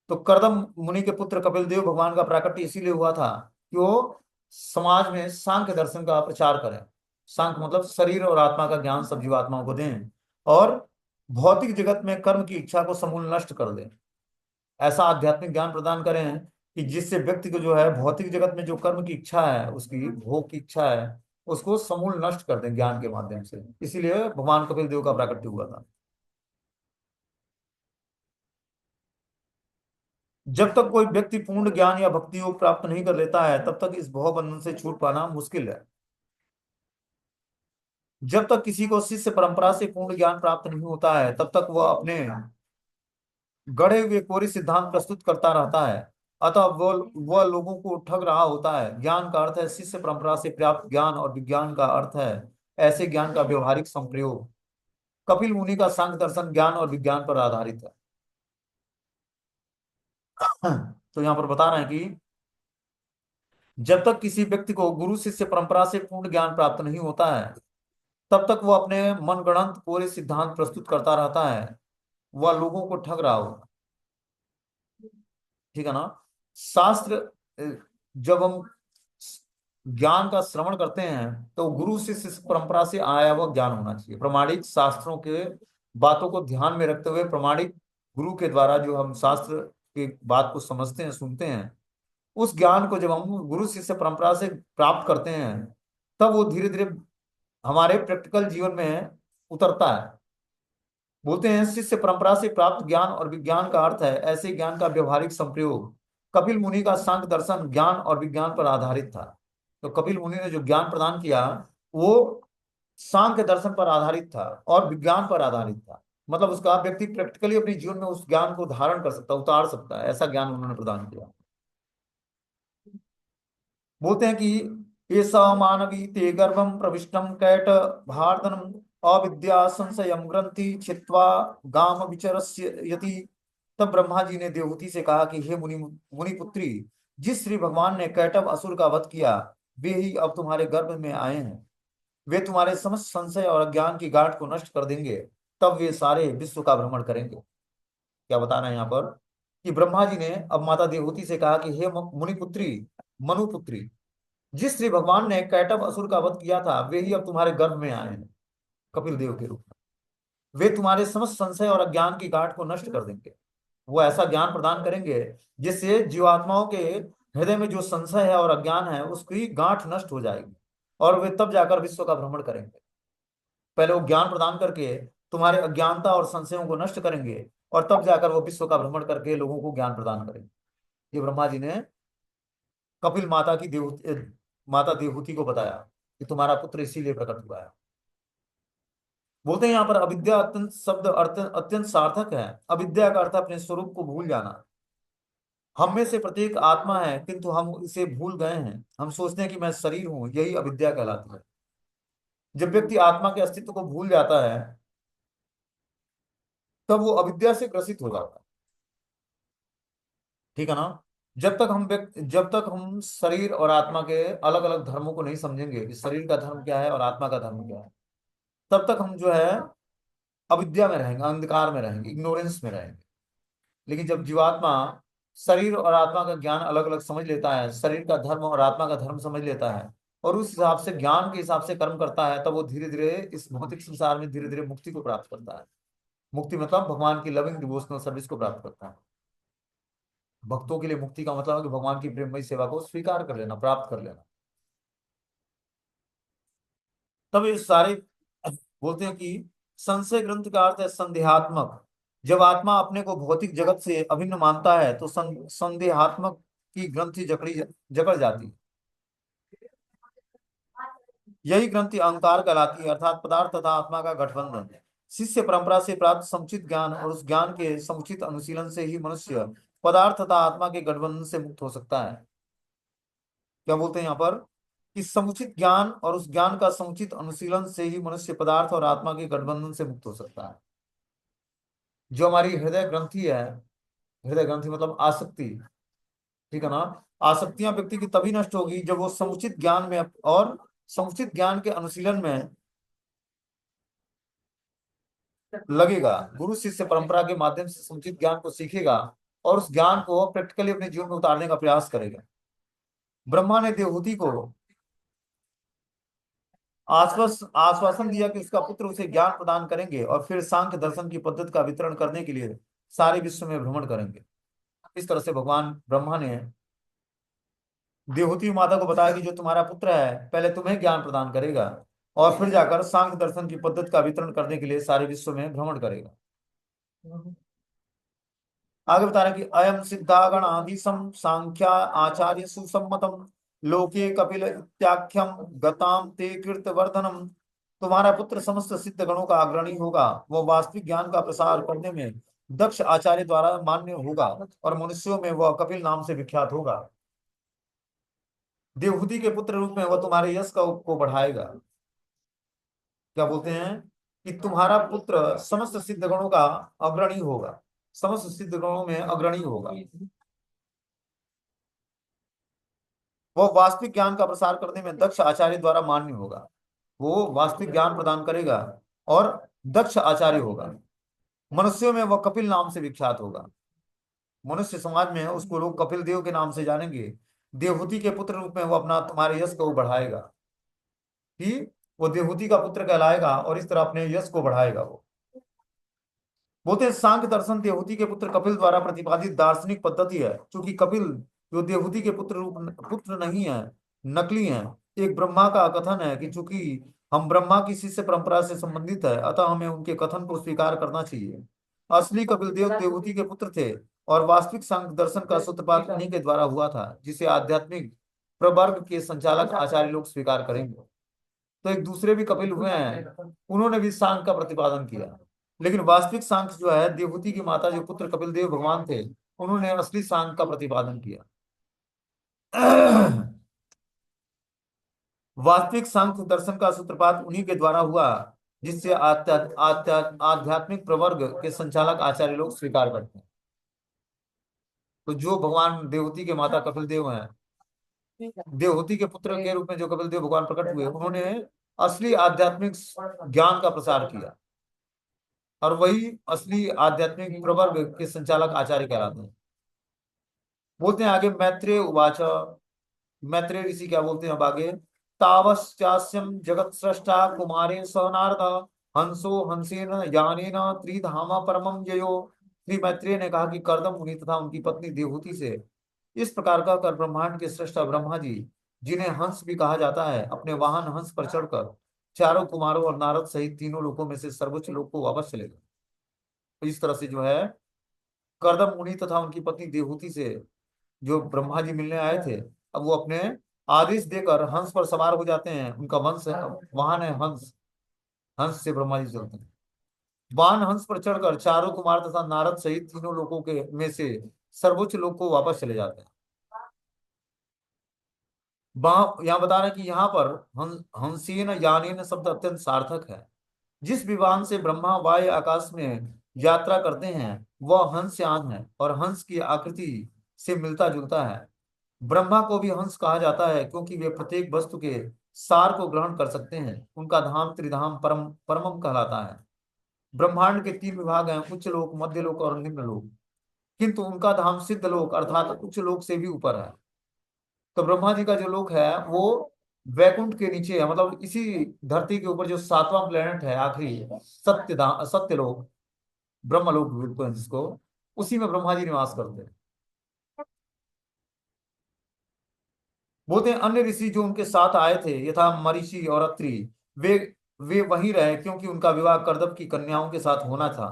तो कर्दम मुनि के पुत्र कपिल देव भगवान का प्राकट्य इसीलिए हुआ था कि वो समाज में सांख्य दर्शन का प्रचार करें। सांख्य मतलब शरीर और आत्मा का ज्ञान सब जीवात्माओं को दें और भौतिक जगत में कर्म की इच्छा को समूल नष्ट कर दें। ऐसा आध्यात्मिक ज्ञान प्रदान करें कि जिससे व्यक्ति को जो है भौतिक जगत में जो कर्म की इच्छा है, उसकी भोग की इच्छा है, उसको समूल नष्ट कर दें ज्ञान के माध्यम से। इसीलिए भगवान कपिल देव का प्राकट्य हुआ था। जब तक कोई व्यक्ति पूर्ण ज्ञान या भक्ति योग प्राप्त नहीं कर लेता है, तब तक इस भव बंधन से छूट पाना मुश्किल है। जब तक किसी को शिष्य परंपरा से पूर्ण ज्ञान प्राप्त नहीं होता है, तब तक वह अपने गढ़े हुए कोरी सिद्धांत प्रस्तुत करता रहता है। अतः वह लोगों को ठग रहा होता है। ज्ञान का अर्थ है शिष्य परंपरा से प्राप्त ज्ञान और विज्ञान का अर्थ है ऐसे ज्ञान का व्यवहारिक संप्रयोग। कपिल मुनि का सांख्य दर्शन ज्ञान और विज्ञान पर आधारित है। तो यहाँ पर बता रहे हैं कि जब तक किसी व्यक्ति को गुरु शिष्य परंपरा से पूर्ण ज्ञान प्राप्त नहीं होता है, तब तक वह अपने मनगढ़ंत कोरे सिद्धांत प्रस्तुत करता रहता है। वह लोगों को ठग रहा होगा। ठीक है ना। शास्त्र जब हम ज्ञान का श्रवण करते हैं तो गुरु शिष्य परंपरा से आया हुआ ज्ञान होना चाहिए। प्रमाणिक शास्त्रों के बातों को ध्यान में रखते हुए प्रमाणिक गुरु के द्वारा जो हम शास्त्र की बात को समझते हैं, सुनते हैं, उस ज्ञान को जब हम गुरु शिष्य परंपरा से प्राप्त करते हैं, तब वो धीरे धीरे हमारे प्रैक्टिकल जीवन में उतरता है। बोलते हैं शिष्य परंपरा से प्राप्त ज्ञान और विज्ञान का अर्थ है ऐसे ज्ञान का व्यवहारिक संप्रयोग। कपिल मुनि का सांख्य दर्शन ज्ञान और विज्ञान पर आधारित था। तो कपिल मुनि ने जो ज्ञान प्रदान किया वो सांख्य दर्शन पर आधारित था और विज्ञान पर आधारित था। मतलब उसका व्यक्ति प्रैक्टिकली अपने जीवन में उस ज्ञान को धारण कर सकता, उतार सकता है, ऐसा ज्ञान उन्होंने प्रदान किया। बोलते हैं कि ऐसा मानवी ते गर्भम प्रविष्टम कैट भारतनम अविद्या संशयम ग्रंथि छित्वा गाम विचरस्य यति। तब ब्रह्मा जी ने देवहूति से कहा कि हे मुनि मुनि पुत्री, जिस श्री भगवान ने कैटभ असुर का वध किया, वे ही अब तुम्हारे गर्भ में आए हैं। वे तुम्हारे समस्त संशय और अज्ञान की गांठ को नष्ट कर देंगे। तब वे सारे विश्व का भ्रमण करेंगे। क्या बता रहे हैं यहाँ पर कि ब्रह्मा जी ने अब माता देवहूति से कहा कि हे मुनि पुत्री, मनु पुत्री, जिस श्री भगवान ने कैटभ असुर का वध किया था, वे ही अब तुम्हारे गर्भ में आए हैं कपिल देव के रूप में। वे तुम्हारे समस्त संशय और अज्ञान की गांठ को नष्ट कर देंगे। वो ऐसा ज्ञान प्रदान करेंगे जिससे जीवात्माओं के हृदय में जो संशय है और अज्ञान है उसकी गांठ नष्ट हो जाएगी और वे तब जाकर विश्व का भ्रमण करेंगे। पहले वो ज्ञान प्रदान करके तुम्हारे अज्ञानता और संशयों को नष्ट करेंगे और तब जाकर वो विश्व का भ्रमण करके लोगों को ज्ञान प्रदान करेंगे। ये ब्रह्मा जी ने कपिल माता देवहूति को बताया कि तुम्हारा पुत्र इसीलिए प्रकट हुआ है। बोलते हैं यहाँ पर अविद्या अत्यंत शब्द अर्थ अत्यंत सार्थक है। अविद्या का अर्थ अपने स्वरूप को भूल जाना। हम में से प्रत्येक आत्मा है, किंतु हम इसे भूल गए हैं। हम सोचते हैं कि मैं शरीर हूं, यही अविद्या कहलाती है। जब व्यक्ति आत्मा के अस्तित्व को भूल जाता है, तब वो अविद्या से ग्रसित हो जाता है। ठीक है ना। जब तक हम शरीर और आत्मा के अलग अलग धर्मों को नहीं समझेंगे कि शरीर का धर्म क्या है और आत्मा का धर्म क्या है, तब तक हम जो है अविद्या में रहेंगे, अंधकार में रहेंगे, इग्नोरेंस में रहेंगे। लेकिन जब जीवात्मा शरीर और आत्मा का ज्ञान अलग अलग समझ लेता है, शरीर का धर्म और आत्मा का धर्म समझ लेता है और उस हिसाब से ज्ञान के हिसाब से कर्म करता है, तब वो धीरे धीरे इस भौतिक संसार में धीरे धीरे मुक्ति को प्राप्त करता है। मुक्ति मतलब भगवान की लविंग डिवोशनल सर्विस को प्राप्त करता है। भक्तों के लिए मुक्ति का मतलब है कि भगवान की प्रेममयी सेवा को स्वीकार कर लेना, प्राप्त कर लेना। तब ये सारे बोलते हैं कि संशय ग्रंथ का अर्थ है संदेहात्मक। जब आत्मा अपने को भौतिक जगत से अभिन्न मानता है तो संदेहात्मक की ग्रंथि जकड़ जाती है। यही ग्रंथि अहंकार कहलाती है, अर्थात पदार्थ तथा आत्मा का गठबंधन। शिष्य परंपरा से प्राप्त समुचित ज्ञान और उस ज्ञान के समुचित अनुशीलन से ही मनुष्य पदार्थ तथा आत्मा के गठबंधन से मुक्त हो सकता है। क्या बोलते हैं यहाँ पर कि समुचित ज्ञान और उस ज्ञान का समुचित अनुशीलन से ही मनुष्य पदार्थ और आत्मा के गठबंधन से मुक्त हो सकता है। जो हमारी हृदय ग्रंथि है, हृदय ग्रंथि मतलब आसक्ति, ठीक है ना। आसक्तियां व्यक्ति की तभी नष्ट होगी जब वो समुचित ज्ञान में और समुचित ज्ञान के अनुशीलन में लगेगा। गुरु शिष्य परंपरा के माध्यम से समुचित ज्ञान को सीखेगा और उस ज्ञान को प्रैक्टिकली अपने जीवन में उतारने का प्रयास करेगा। ब्रह्मा ने देवहूति को आश्वासन दिया कि उसका पुत्र उसे ज्ञान प्रदान करेंगे और फिर सांख्य दर्शन की पद्धति का वितरण करने के लिए सारे विश्व में भ्रमण करेंगे। इस तरह से भगवान ब्रह्मा ने देवहूति माता को बताया कि जो तुम्हारा पुत्र है पहले तुम्हें ज्ञान प्रदान करेगा और फिर जाकर सांख्य दर्शन की पद्धति का वितरण करने के लिए सारे विश्व में भ्रमण करेगा। आगे बता रहे कि अयम सिद्धागण आदिशम सांख्या आचार्य सुसम्मतम लोके कपिल इत्याख्यम गताम ते कीर्तवर्धनम। तुम्हारा पुत्र समस्त सिद्ध गणों का अग्रणी होगा, वह वास्तविक ज्ञान का प्रसार करने में दक्ष आचार्य द्वारा मान्य होगा और मनुष्यों में वह कपिल नाम से विख्यात होगा। देवहूति के पुत्र रूप में वह तुम्हारे यश को बढ़ाएगा। क्या बोलते हैं कि तुम्हारा पुत्र समस्त सिद्ध गणों का अग्रणी होगा, समस्त सिद्ध गणों में अग्रणी होगा। वह वास्तविक ज्ञान का प्रसार करने में दक्ष आचार्य द्वारा मान्य होगा। वो वास्तविक ज्ञान प्रदान करेगा और दक्ष आचार्य होगा। मनुष्यों में वह कपिल नाम से विख्यात होगा। मनुष्य समाज में उसको लोग कपिल देव के नाम से जानेंगे। देवहूति के पुत्र रूप में वो अपना तुम्हारे यश को बढ़ाएगा, कि वो देवहूति का पुत्र कहलाएगा और इस तरह अपने यश को बढ़ाएगा। वो बोलते हैं सांख्य दर्शन देवहूति के पुत्र कपिल द्वारा प्रतिपादित दार्शनिक पद्धति है। क्योंकि कपिल जो देवहूति के पुत्र नहीं है, नकली है। एक ब्रह्मा का कथन है कि चूंकि हम ब्रह्मा की शिष्य परंपरा से संबंधित है अतः हमें उनके कथन को स्वीकार करना चाहिए। असली कपिल देव देवहूति के पुत्र थे और वास्तविक सांख्य दर्शन का सूत्रपात उन्हीं के द्वारा हुआ था, जिसे आध्यात्मिक प्रवर्ग के संचालक आचार्य लोग स्वीकार करेंगे। तो एक दूसरे भी कपिल हुए हैं, उन्होंने भी सांख्य का प्रतिपादन किया। लेकिन वास्तविक सांख्य जो है देवहूति की माता जो पुत्र कपिल देव भगवान थे, उन्होंने असली सांख्य का प्रतिपादन किया। वास्तविक सांख्य दर्शन का सूत्रपात उन्हीं के द्वारा हुआ, जिससे आध्यात्मिक प्रवर्ग के संचालक आचार्य लोग स्वीकार करते हैं। तो जो भगवान देवहूति के माता कपिल देव हैं, देवहूति के पुत्र के रूप में जो कपिल देव भगवान प्रकट हुए, उन्होंने असली आध्यात्मिक ज्ञान का प्रसार किया और वही असली आध्यात्मिक प्रवर्ग के संचालक आचार्य कहलाते हैं। बोलते हैं आगे मैत्रेय उवाच। मैत्रेय ऋषि क्या बोलते हैं अब आगे, तावश्चास्यम जगत सृष्टा कुमारेण सह नारद हंसो हंसेन यानेन त्रिधामा परमम जयो। श्री मैत्रेय ने कहा कि कर्दम मुनि तथा उनकी पत्नी देवहूति से इस प्रकार कहकर ब्रह्मांड के सृष्टा ब्रह्मा जी, जिन्हें हंस भी कहा जाता है, अपने वाहन हंस पर चढ़कर चारों कुमारों और नारद सहित तीनों लोकों में से सर्वोच्च लोक को वापस चले गए। तो इस तरह से जो है कर्दम मुनि तथा उनकी पत्नी देवहूति से जो ब्रह्मा जी मिलने आए थे, अब वो अपने आदेश देकर हंस पर सवार हो जाते हैं। उनका वंश है, वाहन है हंस, हंस से ब्रह्मा जी चलते हैं। वाहन हंस पर चढ़कर चारों कुमार तथा नारद सहित तीनों लोगों के में से सर्वोच्च लोक को वापस चले जाते हैं। यहाँ बता रहे हैं कि यहाँ पर हंसीन यानेन शब्द अत्यंत सार्थक है। जिस विमान से ब्रह्मा वायु आकाश में यात्रा करते हैं वह हंसयान है और हंस की आकृति से मिलता जुलता है। ब्रह्मा को भी हंस कहा जाता है क्योंकि वे प्रत्येक वस्तु के सार को ग्रहण कर सकते हैं। उनका धाम त्रिधाम परमम कहलाता है। ब्रह्मांड के तीन विभाग हैं, उच्च लोक, मध्य लोक और निम्न लोक। किंतु उनका धाम सिद्ध लोक अर्थात उच्च लोक से भी ऊपर है। तो ब्रह्मा जी का जो लोक है वो वैकुंठ के नीचे है, मतलब इसी धरती के ऊपर जो सातवां प्लेनेट है आखिरी, सत्य लोक, ब्रह्मलोक बोलते हैं जिसको, उसी में ब्रह्मा जी निवास करते हैं। बोलते हैं अन्य ऋषि जो उनके साथ आए थे यथा मरीचि और अत्रि, वे वे वहीं रहे, क्योंकि उनका विवाह करदब की कन्याओं के साथ होना था।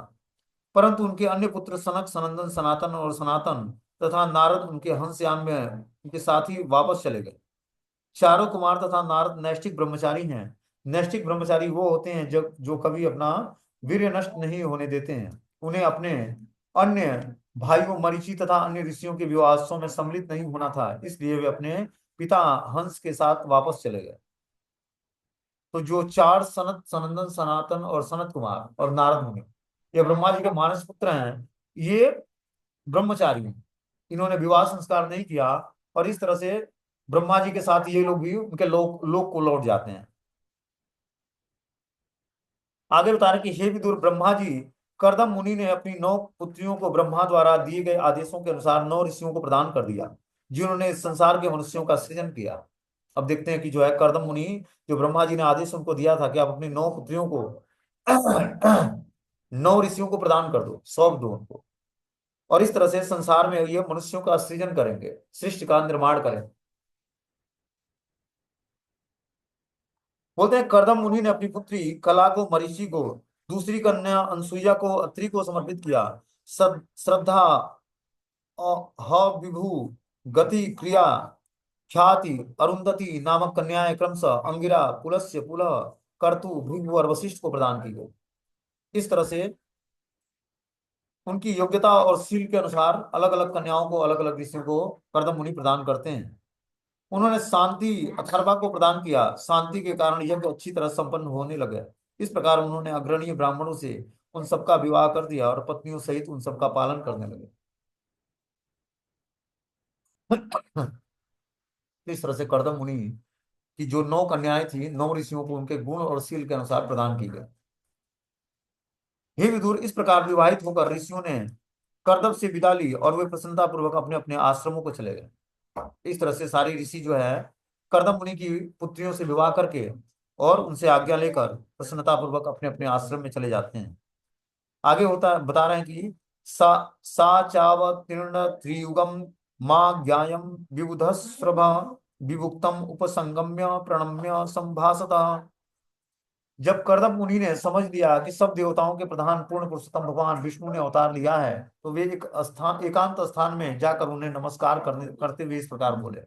परंतु उनके अन्य पुत्र सनक, सनंदन, सनातन और सनातन तथा नारद उनके हंसयान में उनके साथ ही वापस चले गए। चारों कुमार तथा नारद नैष्ठिक ब्रह्मचारी हैं। नैष्ठिक ब्रह्मचारी वो होते हैं जब जो कभी अपना वीर्य नष्ट नहीं होने देते हैं। उन्हें अपने अन्य भाइयों मरीचि तथा अन्य ऋषियों के विवाहोत्सव में सम्मिलित नहीं होना था, इसलिए वे अपने पिता हंस के साथ वापस चले गए। तो जो चार सनत, सनंदन, सनातन और सनत कुमार और नारद मुनि, ये ब्रह्मा जी के मानस पुत्र हैं। ये ब्रह्मचारी हैं। इन्होंने विवाह संस्कार नहीं किया, और इस तरह से ब्रह्मा जी के साथ ये लोग भी उनके लोक को लौट जाते हैं। आगे बता रहे कि हे विदुर, ब्रह्मा जी, करदम मुनि ने अपनी 9 पुत्रियों को ब्रह्मा द्वारा दिए गए आदेशों के अनुसार 9 ऋषियों को प्रदान कर दिया, जिन्होंने इस संसार के मनुष्यों का सृजन किया। अब देखते हैं कि जो है करदम मुनि, जो ब्रह्मा जी ने आदेश उनको दिया था कि आप अपनी 9 पुत्रियों को 9 ऋषियों को प्रदान कर दो, सौंप दो उनको, और इस तरह से संसार में ये मनुष्यों का सृजन करेंगे, सृष्टि का निर्माण करेंगे। बोलते हैं करदम मुनि ने अपनी पुत्री कला को मरीचि को, दूसरी कन्या अनसुईया को अत्रि को समर्पित किया। श्रद्धा, ह विभु, गति, क्रिया, ख्याति, अरुंधति नामक कन्याएं क्रमशः अंगिरा, पुलस्त्य, पुलह, कर्तु, भृगु और वशिष्ठ को प्रदान की गई। इस तरह से उनकी योग्यता और शील के अनुसार अलग अलग कन्याओं को अलग अलग ऋषियों को करदम मुनि प्रदान करते हैं। उन्होंने शांति अथर्वा को प्रदान किया। शांति के कारण यज्ञ अच्छी तरह संपन्न होने लगे। इस प्रकार उन्होंने अग्रणीय ब्राह्मणों से उन सबका विवाह कर दिया और पत्नियों सहित उन सबका पालन करने लगे। इस तरह से करदम मुनि की जो 9 कन्याएं थी, 9 ऋषियों को उनके गुण और शील के अनुसार प्रदान की गई। हे विदुर, इस प्रकार विवाहित होकर ऋषियों ने करदम से विदा ली और वे प्रसन्नता पूर्वक अपने अपने आश्रमों को चले गए। इस तरह से सारी ऋषि जो है करदम मुनि की पुत्रियों से विवाह करके और उनसे आज्ञा लेकर प्रसन्नता पूर्वक अपने अपने आश्रम में चले जाते हैं। आगे होता है, बता रहे हैं कि सा सा चावतीर्ण त्रियुगम मां ज्ञायम विबुधस्रभ विभुक्तम उपसंगम्य प्रणम्य संभासता। जब करदम मुनि ने समझ लिया कि सब देवताओं के प्रधान पूर्ण पुरुषोत्तम भगवान विष्णु ने अवतार लिया है, तो वे एक स्थान, एकांत स्थान में जाकर उन्हें नमस्कार करते हुए इस प्रकार बोले।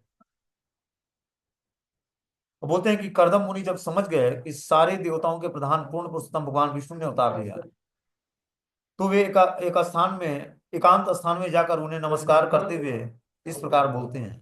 तो बोलते हैं कि करदम मुनि जब समझ गए कि सारे देवताओं के प्रधान पूर्ण पुरुषोत्तम भगवान विष्णु ने अवतार लिया है, तो वे एक स्थान में, एकांत स्थान में जाकर उन्हें नमस्कार करते हुए इस प्रकार बोलते हैं।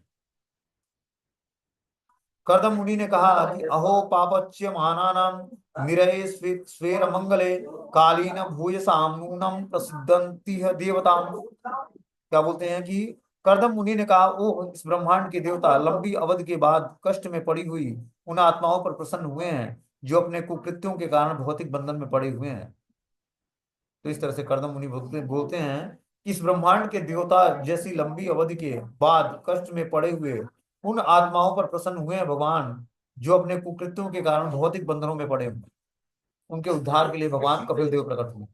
कर्दम मुनि ने कहा कि अहो पापच्य महानानां निरये स्वेर मंगले कालीन भूयसाम नूनम प्रसिद्धंति देवताम। क्या बोलते हैं कि कर्दम मुनि ने कहा, ओ इस ब्रह्मांड के देवता, लंबी अवधि के बाद कष्ट में पड़ी हुई उन आत्माओं पर प्रसन्न हुए हैं जो अपने कुकृत्यों के कारण भौतिक बंधन में पड़े हुए हैं। तो इस तरह से कर्दम मुनि बोलते हैं कि इस ब्रह्मांड के देवता जैसी लंबी अवधि के बाद कष्ट में पड़े हुए उन आत्माओं पर प्रसन्न हुए हैं भगवान, जो अपने कुकृत्यों के कारण भौतिक बंधनों में पड़े हुए। उनके उद्धार के लिए भगवान कपिल देव प्रकट हुए।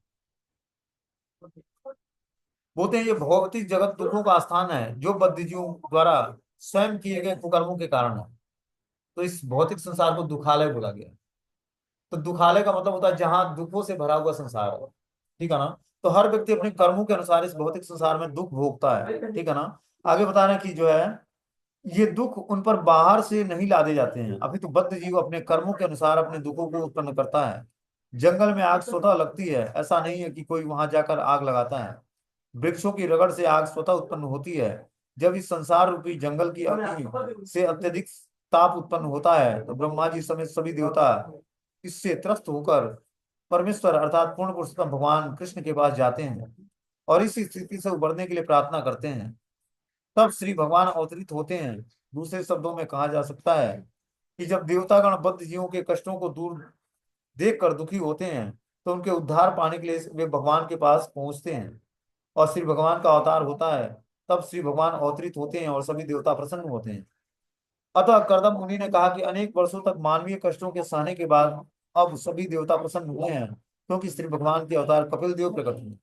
बोलते हैं ये भौतिक जगत दुखों का स्थान है, जो बद्धजीवों द्वारा स्वयं किए गए कुकर्मों के कारण है। तो इस भौतिक संसार को दुखालय बोला गया। तो दुखालय का मतलब होता है जहां दुखों से भरा हुआ संसार है। ठीक है ना। तो हर व्यक्ति अपने कर्मों के अनुसार इस भौतिक संसार में दुख भोगता है। ठीक है ना। आगे बताना कि जो है ये दुख उन पर बाहर से नहीं लादे जाते हैं, अभी तो बद्ध जीव अपने कर्मों के अनुसार अपने दुखों को उत्पन्न करता है। जंगल में आग स्वतः लगती है, ऐसा नहीं है कि कोई वहां जाकर आग लगाता है। वृक्षों की रगड़ से आग स्वतः उत्पन्न होती है। जब इस संसार रूपी जंगल की अग्नि से अत्यधिक ताप उत्पन्न होता है, तो ब्रह्मा जी समेत सभी देवता इससे त्रस्त होकर परमेश्वर अर्थात पूर्ण पुरुषोत्तम भगवान कृष्ण के पास जाते हैं और इस स्थिति से उबरने के लिए प्रार्थना करते हैं। तब श्री भगवान अवतरित होते हैं। दूसरे शब्दों में कहा जा सकता है कि जब देवतागण बद्ध जीवों के कष्टों को दूर देखकर दुखी होते हैं, तो उनके उद्धार पाने के लिए वे भगवान के पास पहुंचते हैं और श्री भगवान का अवतार होता है। तब श्री भगवान अवतरित होते हैं और सभी देवता प्रसन्न होते हैं। अतः करदम मुनि ने कहा कि अनेक वर्षों तक मानवीय कष्टों के सहने के बाद अब सभी देवता प्रसन्न हुए हैं, क्योंकि श्री भगवान के अवतार कपिल देव प्रकट हुए।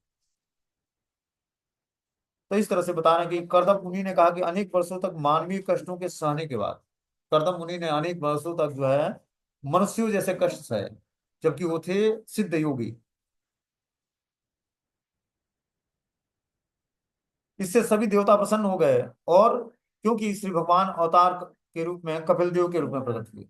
तो इस तरह से बता रहे हैं कि करदम मुनि ने कहा कि अनेक वर्षों तक मानवीय कष्टों के सहने के बाद, करदम मुनि ने अनेक वर्षों तक जो है मनुष्यों जैसे कष्ट सहे, जबकि वो थे सिद्ध योगी। इससे सभी देवता प्रसन्न हो गए, और क्योंकि श्री भगवान अवतार के रूप में कपिल देव के रूप में प्रकट हुए।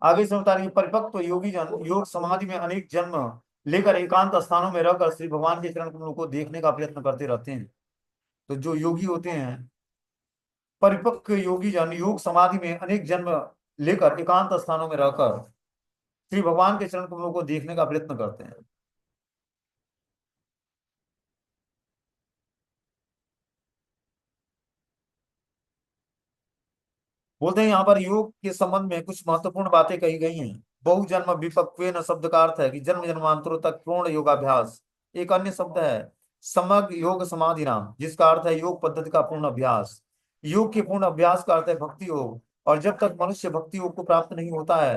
आगे से बता रही है, परिपक्व योगी जन योग समाधि में अनेक जन्म लेकर एकांत स्थानों में रहकर श्री भगवान के चरण कमलों को देखने का प्रयत्न करते रहते हैं। तो जो योगी होते हैं, परिपक्व योगी जन योग समाधि में अनेक जन्म लेकर एकांत स्थानों में रहकर श्री भगवान के चरण कमलों को देखने का प्रयत्न करते हैं। बोलते हैं यहाँ पर योग के संबंध में कुछ महत्वपूर्ण बातें कही गई हैं। बहु जन्म विपक्वेन शब्द का अर्थ है कि जन्म जन्मांतरों तक पूर्ण योगाभ्यास। एक अन्य शब्द है समग्र योग समाधि नाम, जिसका अर्थ है योग पद्धति का पूर्ण अभ्यास। योग के पूर्ण अभ्यास का अर्थ है भक्ति योग, और जब तक मनुष्य भक्ति योग को प्राप्त नहीं होता है,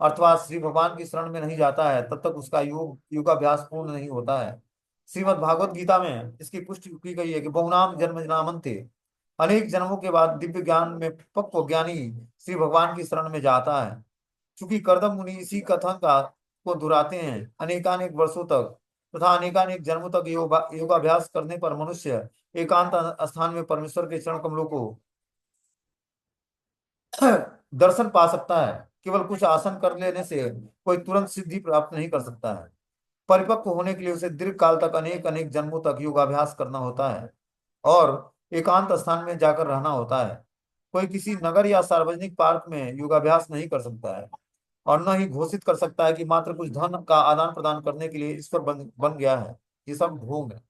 अर्थात श्री भगवान की शरण में नहीं जाता है, तब तक उसका योगाभ्यास पूर्ण नहीं होता है। श्रीमद् भागवत गीता में इसकी पुष्टि की गई है कि बहुनाम जन्म जन्मांते, अनेक जन्मों के बाद दिव्य ज्ञान में पक्व ज्ञानी श्री भगवान की शरण में जाता है। चूंकि कर्दम मुनि इसी कथन का को दोहराते हैं अनेकानेक वर्षों तक तथा अनेकानेक जन्मों तक योगाभ्यास करने पर मनुष्य एकांत स्थान में परमेश्वर के चरण कमलों को दर्शन पा सकता है। केवल कुछ आसन कर लेने से कोई तुरंत सिद्धि प्राप्त नहीं कर सकता है। परिपक्व होने के लिए उसे दीर्घ काल तक अनेक अनेक जन्मों तक योगाभ्यास करना होता है, और एकांत स्थान में जाकर रहना होता है। कोई किसी नगर या सार्वजनिक पार्क में योगाभ्यास नहीं कर सकता है, और न ही घोषित कर सकता है कि मात्र कुछ धन का आदान प्रदान करने के लिए ईश्वर बन गया है। ये सब ढोंग है।